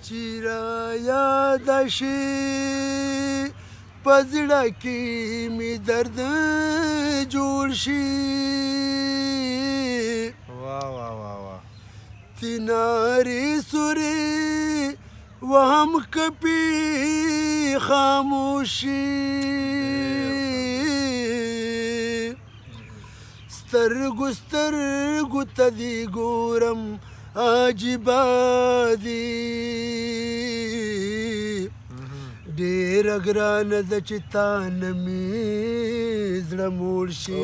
چې را یاد شي په زړه کې مې درد جوړ شي تینارې سورې وهم کپي خاموشي سترګو سترګو ته دې ګورم عجیبه دي ډېره ګرانه ده چې تا نه مې زړه موړ شي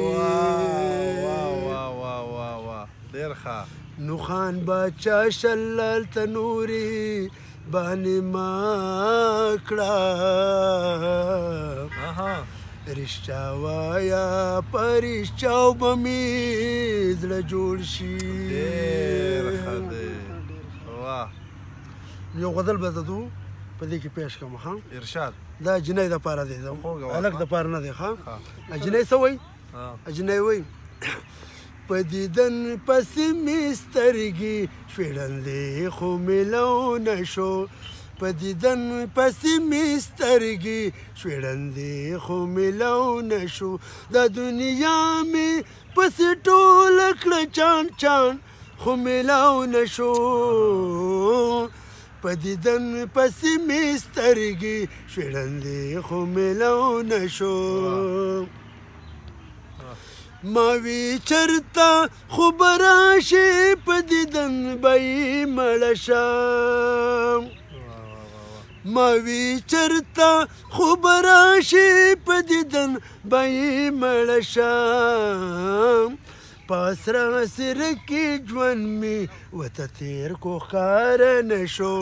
ډېر ښه نو خان باچا شلال تنوري باندې ما کړه رښتیا وایه په رښتیاو به مې زړه جوړ شي یو غزل به زه په دې کې پیش کوم ښه ارشاد دا جنۍ دپاره دی هلک دپاره نه دی ښه جنۍ څه وایي جنۍ وایي په دیدن پسې مې سترګې شوړندې خو مې لو نه شو په دیدن پسې مې سترګې شوړندې خو مې لو نه شو دا دنیا مې پسې ټوله کړه چان چان خو مې لو نه شو په دیدن پسې مې سترګې شوړندې خو مې لو نه شو ما وی چرته خو به راشې په دیدن به یې مړه شم ما وی چرته خو به راشې په دیدن به یې مړه شم په سره سره کې ژوند مې ورته تېر کو ښکاره نه شو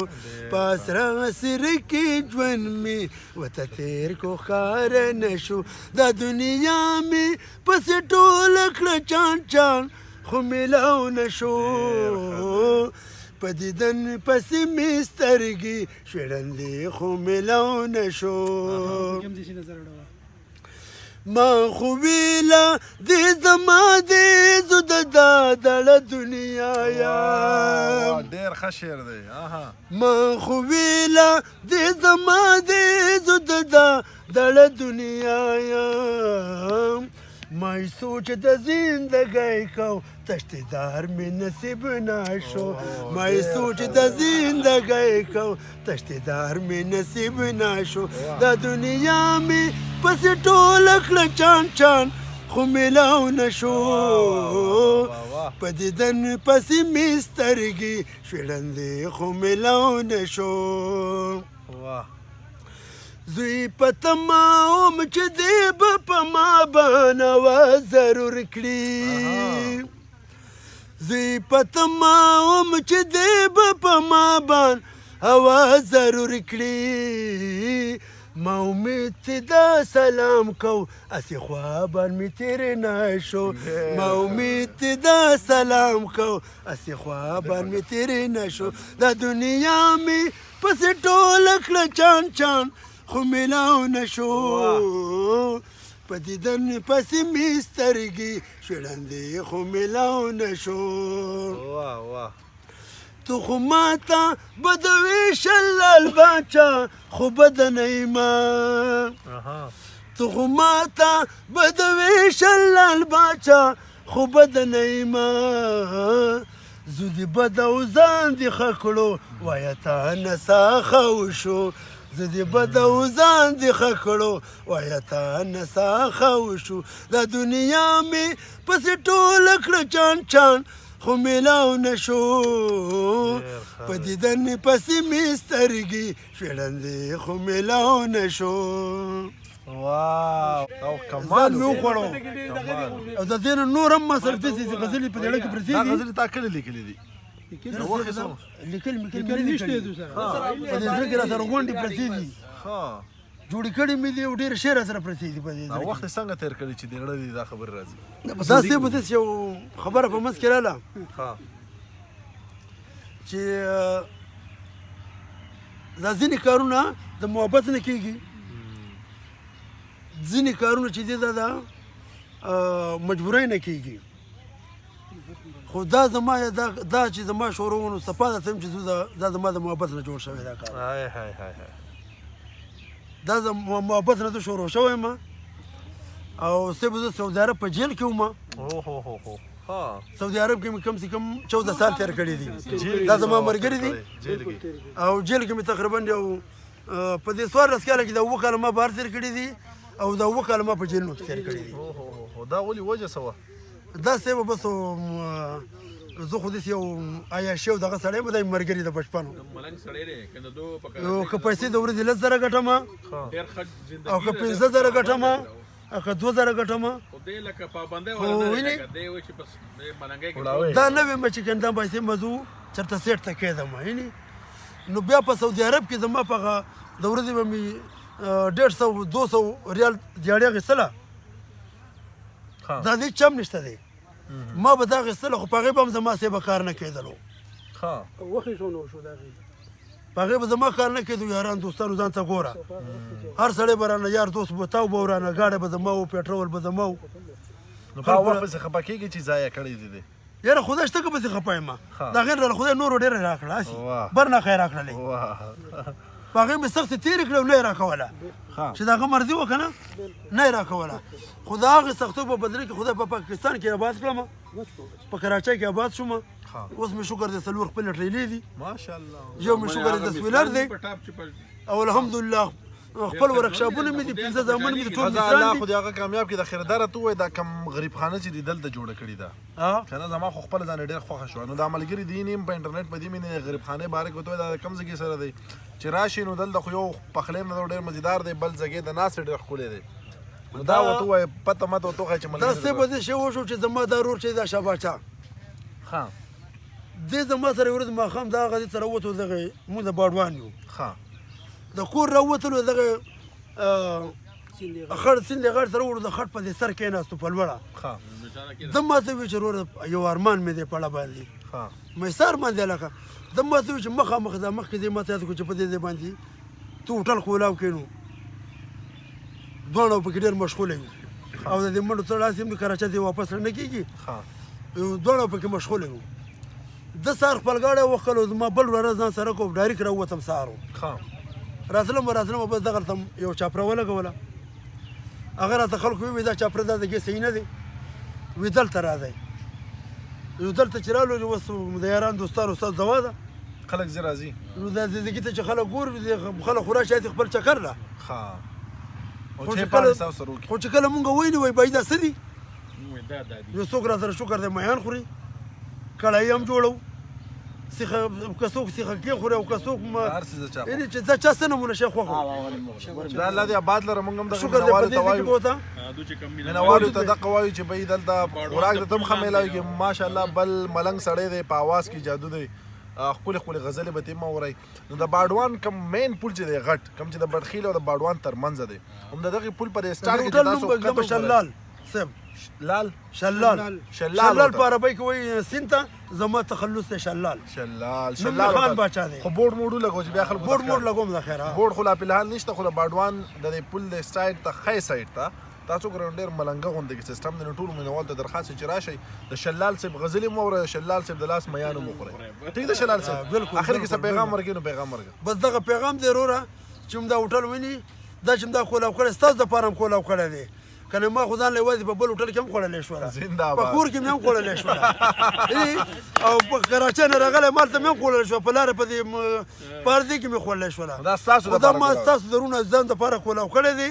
په سره سره کې ژوند مې ورته تېر کو ښکاره نه شو دا دنیا مې پسې ټوله کړه چان چان خو مې لو نه شو په دیدن پسې مې سترګې شوړندې خو مې لو نه شو ما خو ویله دې زما دې زو د دا دړه دنیا یم ډېر ښه شعر دی ما خو ویله دې زما دې زو د دا دړه دنیا یم مای سوچ د زندګۍ کو تشتیدار مې نصیب نه شو مای سوچ د زندګۍ کو تشتیدار مې نصیب نه شو دا دنیا مې پسې ټوله کړه چان چان خو مې لو نه شو په دیدن پسې مې سترګې شوړندې خو مې لو نه شو زوی په تمام چې دی به په ما باندې ضرور کړي زوی په تمام چې دی به په ما باندې ضرور کړي ما امید چې دا سلام کو اسی خوابان مې تېر نه شو ما امید چې دا سلام کو اسی خوابان مې تېر نه شو دا دنیا مې پسې ټوله کړه چان چان خو مې لو نه شو په دیدن پسې مې سترګې شوړندې خو مې لو نه شو تو خو ماته بدوي شلال باچا خو بد نه یمه تو خو ماته بدوي شلال باچا خو بد نه یمه زه دې بد او ځان دې ښه کړو وایه تا نڅا ښه وشو زه دې بد او ځان دې ښه کړو وایه تا نڅا ښه وشو دا دنیا مې پسې ټوله کړه چان چان خو مې لو نه شو په دیدن پسې مې سترګې شوړندې خو مې لو نه شو او کمال مې وخوړو او د دې نه نور هم ما سره داسې غزلې په زړه کې پرتې دا دي غزلې تا کله لیکلې دي لیکل مې کړي دي په دې زړه کې را سره غونډې پرتې دي جوړې کړې مې دي او ډېر شعر سره پرتې دي په دې دا وخت څنګه تېر کړی چې د زړه دې دا خبره راځي داسې به داسې یو خبره په منځ کې راغله چې دا ځینې کارونه د محبت نه کېږي ځینې کارونه چې دي دا د مجبورۍ نه کېږي خو دا زما دا چې زما شعورونو صفا ده ته چې دا زما د محبت نه جوړ شوی دا کار هاي هاي هاي دا د محبت نه شروع شوی ما او زه سعودي عرب په جیل کې وم او هو هو ها سعودي عرب کې مې کم سے کم 14 سال تیر کړي دي دا زما ملګري دي او جیل کې مې تقریبا یو په دې 14 کال کې دا اوه کاله ما بهر تیر کړي دي او دا اوه کاله ما په جیل کې تیر کړي دي او دا ولې وجه سوا دا سبب بس زه خو داسې یو عیاشي او دغه سړی یم دا مې ملګري د بچپن او که پیسې د ورځې 10,000 ګټم او که 15,000 ګټم او که 2,000 ګټم دا نه ویم چې کنده پیسې مزو چېرته سیټ ته کېدم یعنې نو بیا په سعودي عرب کې زما په د ورځې به مې 150-200 ریال دیاړي اخیستله دا دې چم نشته دی ما به دا اخیستله خو په هغې به هم زما سې به کار نه کېدلو وخت شو نو شو د هغې په هغې به زما کار نه کېدو یاران دوستانو ځان ته ګوره هر سړی به رانه یار دوست به تاو به ورانه ګاډی به زما و پېټرول به زما و نو په وخت پسې خفه کېږي چې ضایع کړی دي یاره خدای شته که پسې خفه یم د هغې نه خدای نورو ډېره راکړه هسې بر نه خیر راکړلې په هغې مې سختې تېرې کړې او نه یې راکوله چې د هغه مرضي وه که نه نه یې راکوله خو د هغې سختو په بدله کې خدای په پاکستان کې آباد کړم په کراچۍ کې آباد شوم اوس مې شکر دی 4 خپلې ټریلې دي ماشاءالله یو مې شکر دی 10 ویلر دی او الحمدلله خپل ورکشاپونه مې دي 15 زامن مې دي ټول الله خو دې هغه کامیاب کړي د خیرداره ته ووایي دا کم غریب خانه چې دې دلته جوړه کړې ده که نه زما خو خپله ځان ډېر خوښه شوه نو دا ملګري دي نیم په انټرنیټ په دې مې غریب خانې باره کې ورته وایي دا کم ځای سره دی چې راشي نو دلته خو یو پخلی نه ډېر مزیدار دی بل ځای د ناستې ډېر ښکلی دی نو دا ورته ووایي پته مته ورته وښایي چې دا څه به دې شی وشو چې زما دا رور چې دا شاباچا دې زما سره ورځ ماښام دا هغه دې سره ووتو دغه مونږ د باډوان یو د کور راووتلو دغه خړ سیند غړ سره ورو د خټ په دې سر کېناستو په لوړه ده ماته وایي چې وروره یو ارمان مې دی په اړه باندې مې سر باندې لکه ده ماته وایي چې مخامخ دا مخکې دې ماته یاد کړو چې په دې باندې تو هوټل خو ولاو کېنو دواړه پکې ډېر مشغوله یو او د دې منډو څه داسې هم د کراچۍ ته واپس نه کېږي دواړه پکې مشغوله یو ده سهار خپل ګاډی وکړ او زما بل ورځ ځان سره کوم ډایرکټ راووتم سهار راتلم بس دغه ته یو چاپره ولګوله هغه راته خلکو وویل دا چاپره دا دګې صحیح نه دی وی دلته راځئ نو دلته چې رالو اوس د یاران دوستانو استاد ځوا ده خلک زه راځي نو دا زندګي ته چې خلک ګوري خلک خو راشي هسې خپل چکر ده خو چې کله مونږ ویلي وایي بای دا څه دي یو څوک را سره شکر دی میان خوري کړایي هم جوړو که څوک سیخه کېخوري او که څوک یعنې چې دا چا څه نمونه شی خوښ دا الله دې آباد لره موږ هم شکر دی په دې فکر وته مینوالو ته دغه وایو چې بهی دلته خوراک درته هم ښه میلاویږي ماشاءالله بل ملنګ سړی دی په اواز کې جادو دی ښکلې ښکلې غزلې به ترې مه اورئ نو د باډوان کم مین پل چې دی غټ کم چې د بډخیل او د باډوان تر منځه دی هم د دغې پل پر اسټار کې تاسو شلال صاحب شلال په عربی کې وایي سین ته زما تخلص دی شلال خان باچا دی خو بورډ موډ ولګو چې بیا خلکو بورډ لګوم د خیر بورډ خو لا فلحال نشته خو د باډوان د دې پل د سایډ ته ښی سایډ ته تاسو ګورئ ډېر ملنګه غوندې سیسټم دی نو ټولو مینوالو ته درخواست چې راشئ د شلال صاحب غزلې مو اورئ د شلال صاحب د لاس میان مو وخورئ ټیک ده شلال صاحب اخر کې څه پیغام ورکوي نو پیغام ورکړه بس دغه پیغام دی وروره چې موږ دا هوټل ویني دا چې موږ دا کولاو کړی ستاسو دپاره هم کولاو کړی دی که نه ما خو ځان له یوازې په بل هوټل کې هم خوړلی شوله په کور کې مې هم خوړلی شوله او په کراچۍ نه راغلی مالته مې هم خوړلی شوه په لاره په دې پاردې کې مې خوړلی شوله دا ما ستاسو درونه ځان دپاره کولاو کړی دی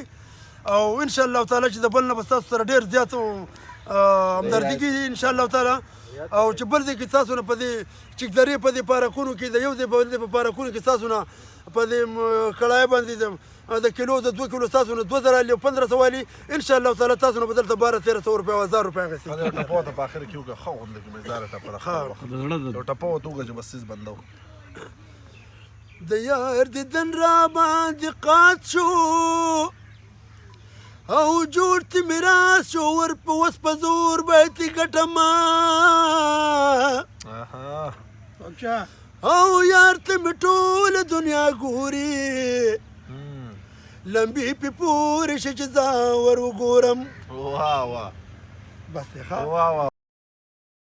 او انشاءالله تعالی چې د بل نه به ستاسو سره ډېر زیات همدردي کېږي انشاءالله تعالی او چې بل ځای کې ستاسو نه په دې چکدرې په دې پارکونو کې د یو ځای په پارکونو کې ستاسو نه په دې کړایه باندې د کیلو د 2 کیلو ستاسو نه 2000 علي او 1500 علي انشاءالله تعالی تاسو نه به دلته 1200 روپۍ او 1000 روپۍ اخیستې ټپو ته په اخر کې وکړه ښه غوندې کې مزداره ټپه ده یو ټپه ورته وکړه چې بس څیز بندو د یار دیدن را باندې قات شو او جوړ تی میراث شو ور په وس په زور بیتي ګټما او یار ته مې ټوله دنیا ګوري لمبي پې پورې شه چې ځان ور وګورم واه واه بس دی ښه